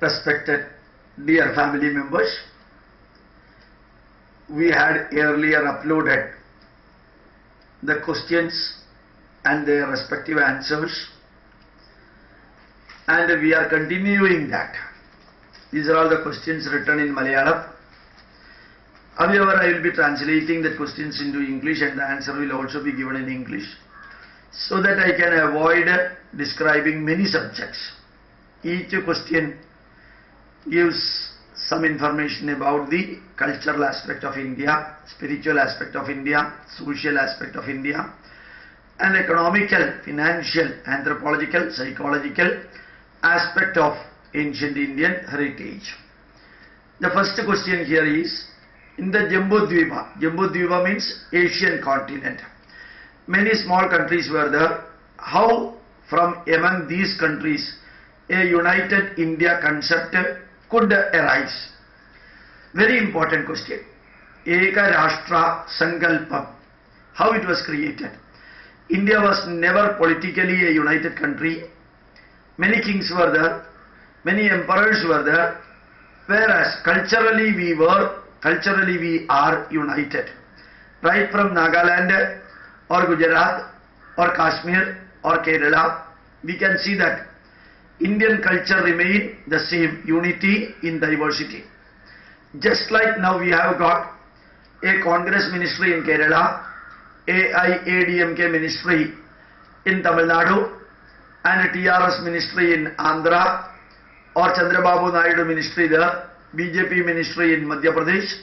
Respected dear family members, we had earlier uploaded the questions and their respective answers, and we are continuing that. These are all the questions written in Malayalam. However, I will be translating the questions into English, and the answer will also be given in English, so that I can avoid describing many subjects. Each question gives some information about the cultural aspect of India, spiritual aspect of India, social aspect of India, and economical, financial, anthropological, psychological aspect of ancient Indian heritage. The first question here is, in the Jambudvipa, Jambudvipa means Asian continent, many small countries were there. How from among these countries a united India concept could arise? Very important question. Eka Rashtra Sankalpam, how it was created. India was never politically a united country. Many kings were there, many emperors were there, whereas culturally we are united. Right from Nagaland or Gujarat or Kashmir or Kerala, we can see that Indian culture remained the same, unity in diversity. Just like now we have got a Congress ministry in Kerala, AIADMK ministry in Tamil Nadu, and a TRS ministry in Andhra, or Chandrababu Naidu ministry there, BJP ministry in Madhya Pradesh.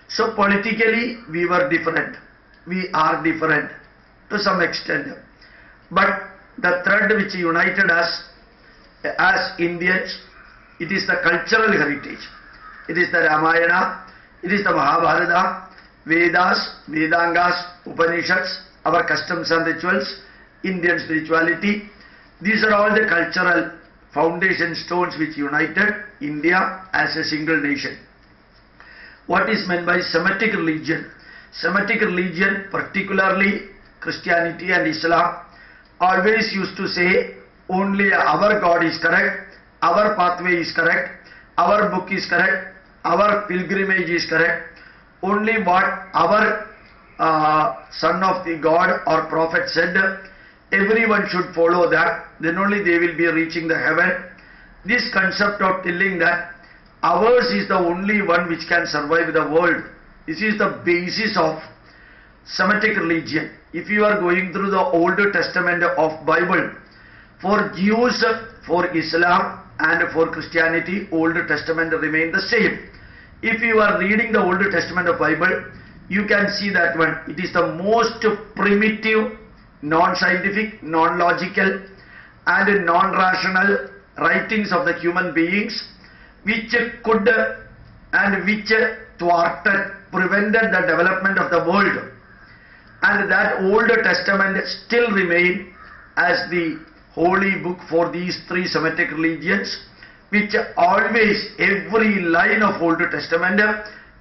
So politically we were different, we are different to some extent, but the thread which united us as Indians, it is the cultural heritage. It is the Ramayana, it is the Mahabharata, Vedas, Vedangas, Upanishads, our customs and rituals, Indian spirituality. These are all the cultural foundation stones which united India as a single nation. What is meant by Semitic religion? Semitic religion, particularly Christianity and Islam, always used to say only our God is correct, our pathway is correct, our book is correct, our pilgrimage is correct. Only what our son of the God or prophet said, everyone should follow that, then only they will be reaching the heaven. This concept of telling that ours is the only one which can survive the world, this is the basis of Semitic religion. If you are going through the Old Testament of Bible, for Jews, for Islam and for Christianity, Old Testament remain the same. If you are reading the Old Testament of Bible, you can see that one, it is the most primitive, non-scientific, non-logical and non-rational writings of the human beings, which could and which thwarted, prevented the development of the world. And that Old Testament still remain as the holy book for these three Semitic religions, which always, every line of Old Testament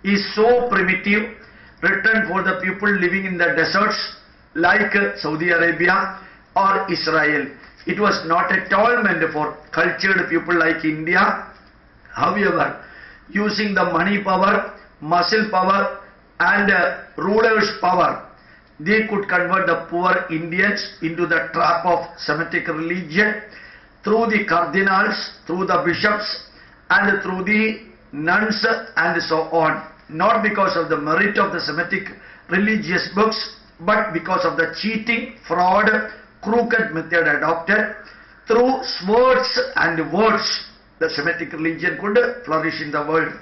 is so primitive, written for the people living in the deserts like Saudi Arabia or Israel. It was not at all meant for cultured people like India. However, using the money power, muscle power and rulers' power, they could convert the poor Indians into the trap of Semitic religion through the cardinals, through the bishops and through the nuns and so on. Not because of the merit of the Semitic religious books, but because of the cheating, fraud, crooked method adopted. Through swords and words, the Semitic religion could flourish in the world.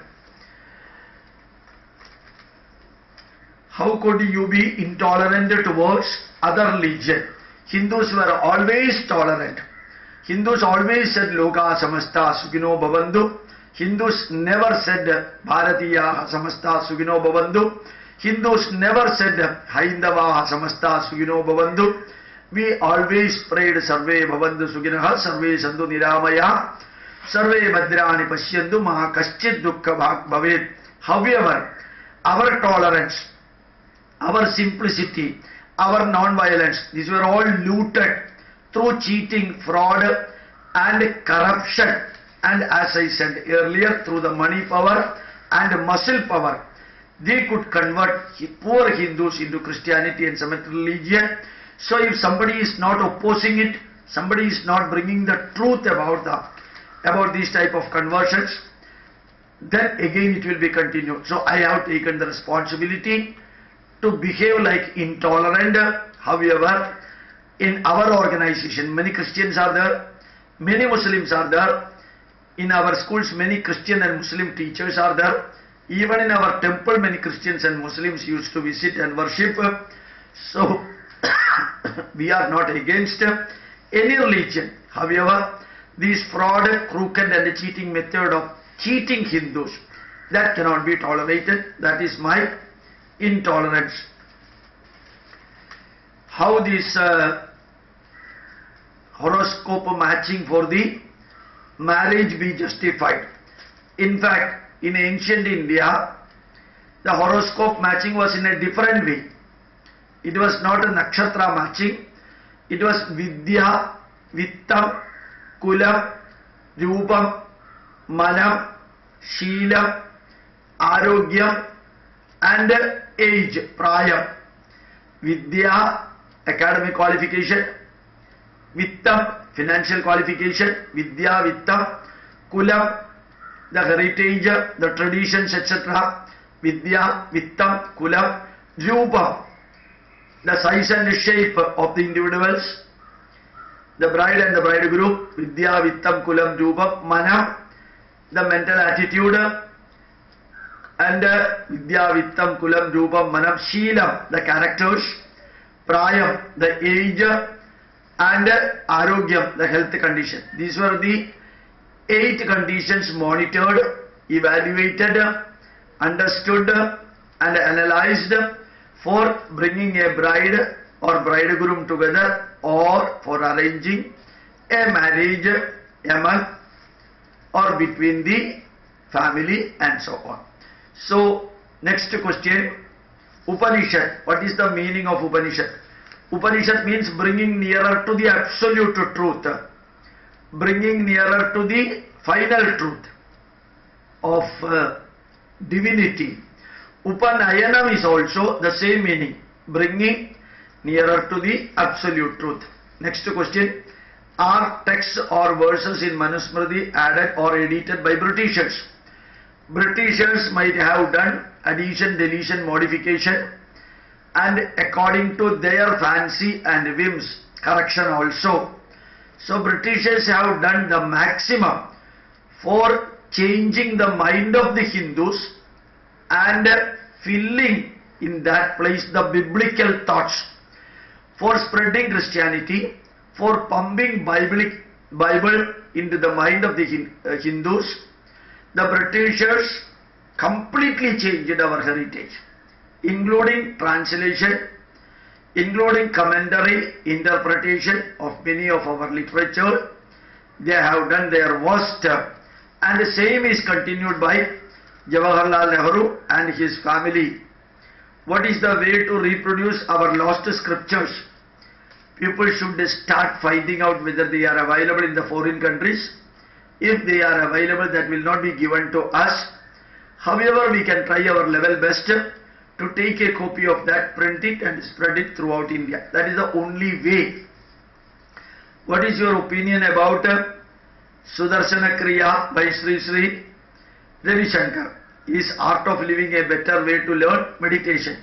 How could you be intolerant towards other religion? Hindus were always tolerant. Hindus always said Loka Samasta Sukino Bhavantu. Hindus never said Bharatiya Samasta Sukino Bhavantu. Hindus never said Haindava Samasta Sukino Bhavantu. We always prayed Sarve Bhavantu Sukinaha, Sarve Sandhu Niramaya, Sarve Bhadrani Pashyantu Maha Kaschid Dukkha Bhavet. However, our tolerance, our simplicity, our non-violence, these were all looted through cheating, fraud and corruption and as I said earlier, through the money power and muscle power, they could convert poor Hindus into Christianity and some other religion. So if somebody is not opposing it, somebody is not bringing the truth about these type of conversions, then again it will be continued. So I have taken the responsibility to behave like intolerant. However, in our organization, many Christians are there, many Muslims are there. In our schools, many Christian and Muslim teachers are there. Even in our temple, many Christians and Muslims used to visit and worship. So, we are not against any religion. However, this fraud, crooked and cheating method of cheating Hindus, that cannot be tolerated. That is my intolerance. How this horoscope matching for the marriage be justified? In fact, in ancient India, the horoscope matching was in a different way. It was not a nakshatra matching. It was Vidya, Vittam, Kulam, Rupam, Manam, Sheelam, Arogyam and age, Prayam. Vidya, academic qualification. Vittam, financial qualification. Vidya, Vittam. Kulam, the heritage, the traditions, etc. Vidya, Vittam, Kulam. Rupam, the size and shape of the individuals. The bride and the bridegroom. Vidya, Vittam, Kulam, Rupam. Manam, the mental attitude. And Vidya, Vittam, Kulam, Rupam, Manam. Sheelam, the characters. Prayam, the age. And Arogyam, the health condition. These were the 8 conditions monitored, evaluated, understood and analyzed for bringing a bride or bridegroom together or for arranging a marriage among or between the family and so on. So, next question, Upanishad. What is the meaning of Upanishad? Upanishad means bringing nearer to the absolute truth, bringing nearer to the final truth of divinity. Upanayanam is also the same meaning, bringing nearer to the absolute truth. Next question, are texts or verses in Manusmriti added or edited by Britishers? Britishers might have done addition, deletion, modification and according to their fancy and whims, correction also. So Britishers have done the maximum for changing the mind of the Hindus and filling in that place the biblical thoughts, for spreading Christianity, for pumping Bible into the mind of the Hindus. The Britishers completely changed our heritage, including translation, including commentary, interpretation of many of our literature. They have done their worst, and the same is continued by Jawaharlal Nehru and his family. What is the way to reproduce our lost scriptures? People should start finding out whether they are available in the foreign countries. If they are available, that will not be given to us. However, we can try our level best to take a copy of that, print it and spread it throughout India. That is the only way. What is your opinion about Sudarshana Kriya by Sri Sri Ravi Shankar? Is art of living a better way to learn meditation?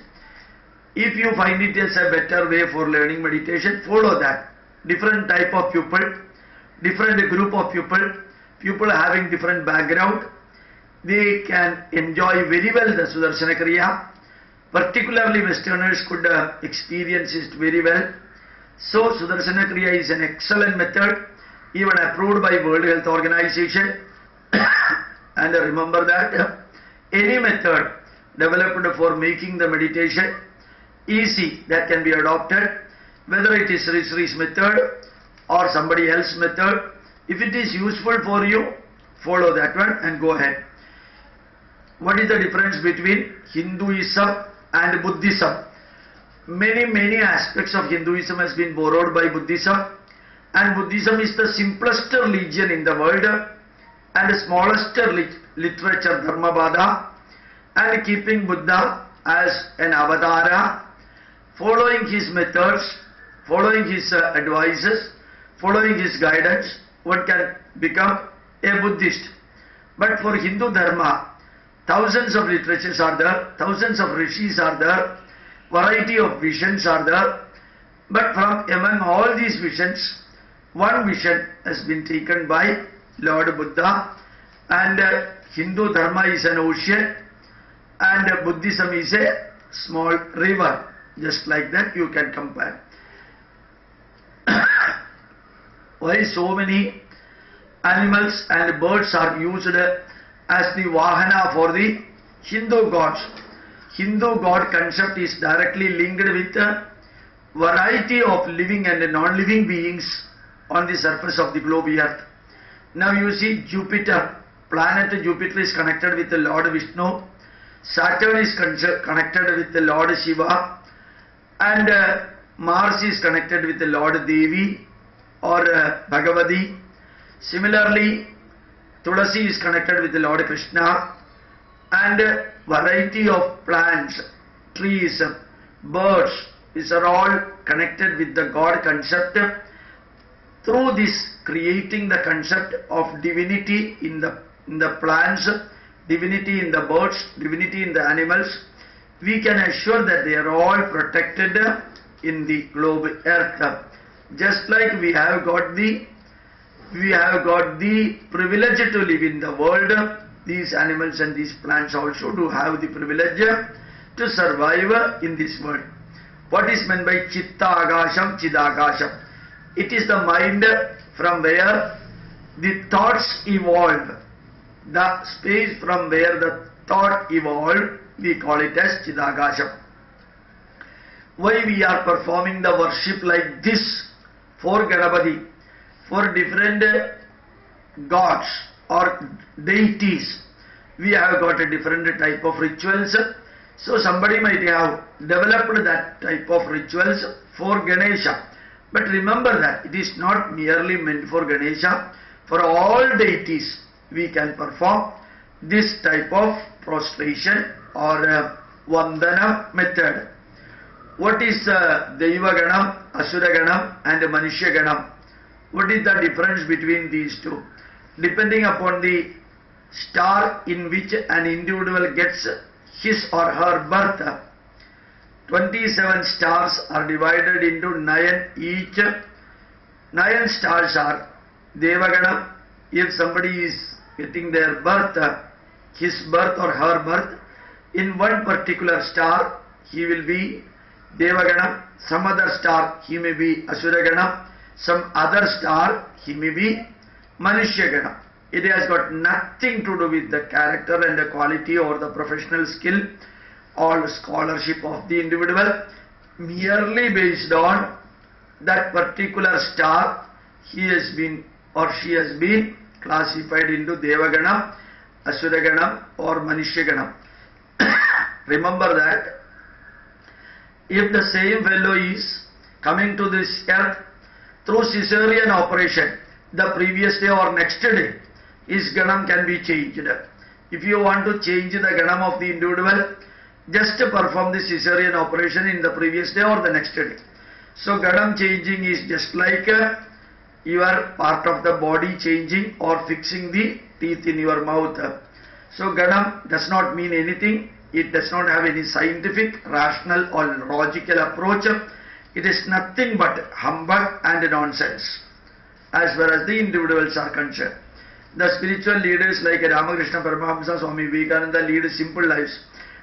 If you find it as a better way for learning meditation, follow that. Different type of people, different group of people having different background, they can enjoy very well the Sudarshana Kriya. Particularly Westerners could experience it very well. So Sudarshana Kriya is an excellent method, even approved by World Health Organization. And remember that any method developed for making the meditation easy, that can be adopted, whether it is Sri Sri's method or somebody else's method. If it is useful for you, follow that one and go ahead. What is the difference between Hinduism and Buddhism? Many aspects of Hinduism has been borrowed by Buddhism, and Buddhism is the simplest religion in the world, and the smallest literature Dharma, and keeping Buddha as an avatara, following his methods, following his advices, following his guidance, one can become a Buddhist. But for Hindu Dharma, thousands of literatures are there, thousands of rishis are there, variety of visions are there, but from among all these visions, one vision has been taken by Lord Buddha, and Hindu Dharma is an ocean and Buddhism is a small river. Just like that you can compare. Why so many animals and birds are used as the Vahana for the Hindu gods? Hindu god concept is directly linked with a variety of living and non-living beings on the surface of the globe earth. Now you see Jupiter, planet Jupiter is connected with the Lord Vishnu, Saturn is connected with the Lord Shiva, and Mars is connected with the Lord Devi or Bhagavati. Similarly, Tulasi is connected with the Lord Krishna, and variety of plants, trees, birds, these are all connected with the God concept. Through this, creating the concept of divinity in the plants, divinity in the birds, divinity in the animals, we can assure that they are all protected in the globe earth. Just like we have got the privilege to live in the world, these animals and these plants also do have the privilege to survive in this world. What is meant by Chitta Agasham, Chidagasham? It is the mind from where the thoughts evolve. The space from where the thought evolved, we call it as Chidagasham. Why we are performing the worship like this for Ganapati, for different gods or deities? We have got a different type of rituals. So somebody might have developed that type of rituals for Ganesha. But remember that it is not merely meant for Ganesha. For all deities we can perform this type of prostration or Vandana method. What is Deva Ganam, Asura Ganam and Manushya Ganam? What is the difference between these two? Depending upon the star in which an individual gets his or her birth, 27 stars are divided into 9 each. 9 stars are Devagana. If somebody is getting their birth, his birth or her birth, in one particular star he will be Devagana, some other star he may be Asuragana, some other star he may be Manushyagana. It has got nothing to do with the character and the quality or the professional skill or scholarship of the individual, merely based on that particular star he has been or she has been classified into Devagana, Asuragana or Manushyagana. Remember that if the same fellow is coming to this earth through caesarean operation, the previous day or next day, his Ganam can be changed. If you want to change the Ganam of the individual, just perform the caesarean operation in the previous day or the next day. So Ganam changing is just like your part of the body changing or fixing the teeth in your mouth. So Ganam does not mean anything. It does not have any scientific, rational or logical approach. It is nothing but humbug and nonsense as far as the individuals are concerned. The spiritual leaders like Ramakrishna Paramahamsa, Swami Vivekananda lead simple lives.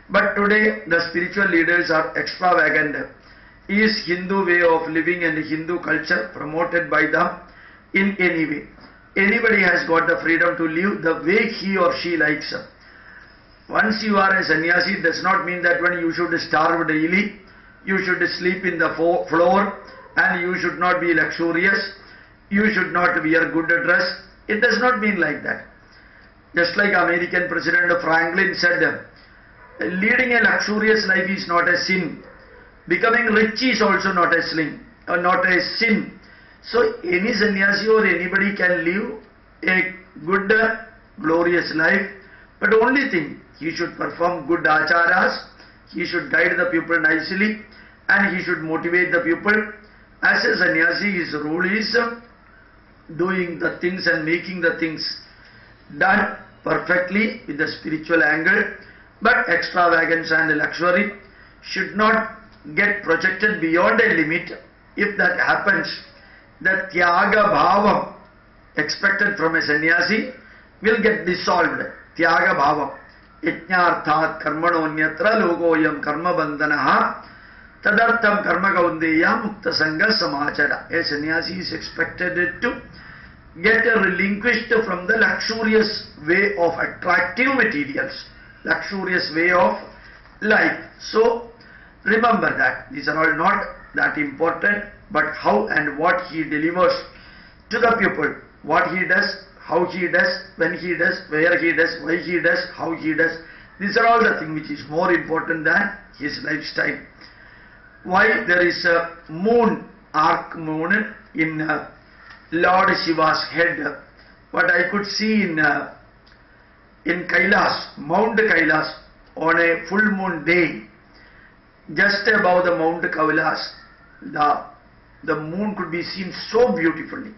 But today the spiritual leaders are extravagant. Is Hindu way of living and Hindu culture promoted by them in any way? Anybody has got the freedom to live the way he or she likes. Once you are a sannyasi, it does not mean that when you should starve daily, you should sleep in the floor and you should not be luxurious, you should not wear good dress. It does not mean like that. Just like American President Franklin said, leading a luxurious life is not a sin. Becoming rich is also not a sin. So any sannyasi or anybody can live a good glorious life, but only thing, he should perform good acharas, he should guide the people nicely, and he should motivate the people. As a sannyasi, his role is doing the things and making the things done perfectly with the spiritual angle, but extravagance and luxury should not get projected beyond a limit. If that happens, the tyaga bhavam expected from a sannyasi will get dissolved. Tyaga bhavam. Yajnarthat karmanonyatra logoyam karma bandhanaha tadartham karma kaundeya mukta sangha samachara. A sannyasi is expected to get relinquished from the luxurious way of attractive materials, luxurious way of life. So remember that these are all not that important, but how and what he delivers to the people, what he does, how he does, when he does, where he does, why he does, how he does. These are all the things which is more important than his lifestyle. Why there is a moon, arc moon in Lord Shiva's head? What I could see in Kailas, Mount Kailas, on a full moon day, just above the Mount Kailas, the moon could be seen so beautifully.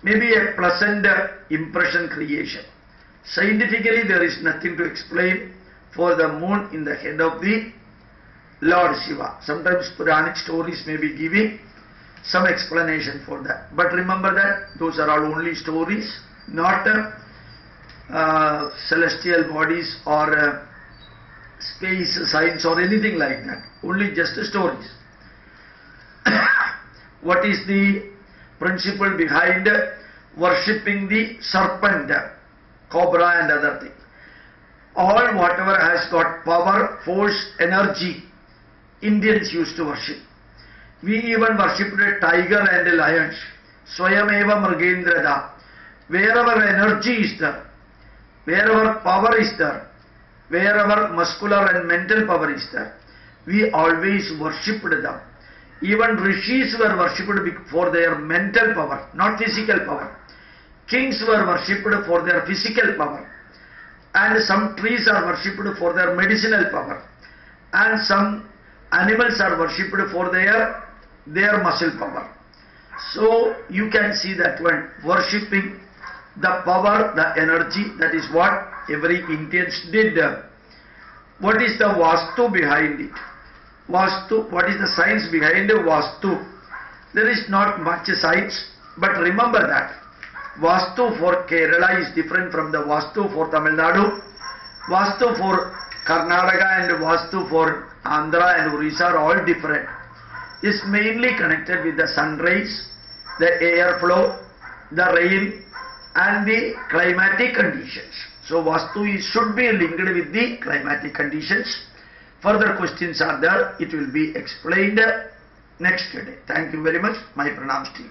Maybe a pleasant impression creation. Scientifically, there is nothing to explain for the moon in the head of the Lord Shiva. Sometimes Puranic stories may be giving some explanation for that. But remember that those are all only stories, not celestial bodies or space science or anything like that. Only just stories. What is the principle behind worshipping the serpent, cobra and other things? All whatever has got power, force, energy, Indians used to worship. We even worshipped a tiger and a lion. Swayameva Mrigendrada. Wherever energy is there, wherever power is there, wherever muscular and mental power is there, we always worshipped them. Even rishis were worshipped for their mental power, not physical power. Kings were worshipped for their physical power. And some trees are worshipped for their medicinal power. And some animals are worshipped for their muscle power. So you can see that one, worshipping the power, the energy, that is what every Indians did. What is the vastu behind it? Vastu, what is the science behind vastu? There is not much science, but remember that vastu for Kerala is different from the vastu for Tamil Nadu. Vastu for Karnataka and vastu for Andhra and Orissa are all different. It's mainly connected with the sun rays, the air flow, the rain and the climatic conditions. So vastu should be linked with the climatic conditions. Further questions are there, it will be explained next day. Thank you very much. My pranams to you.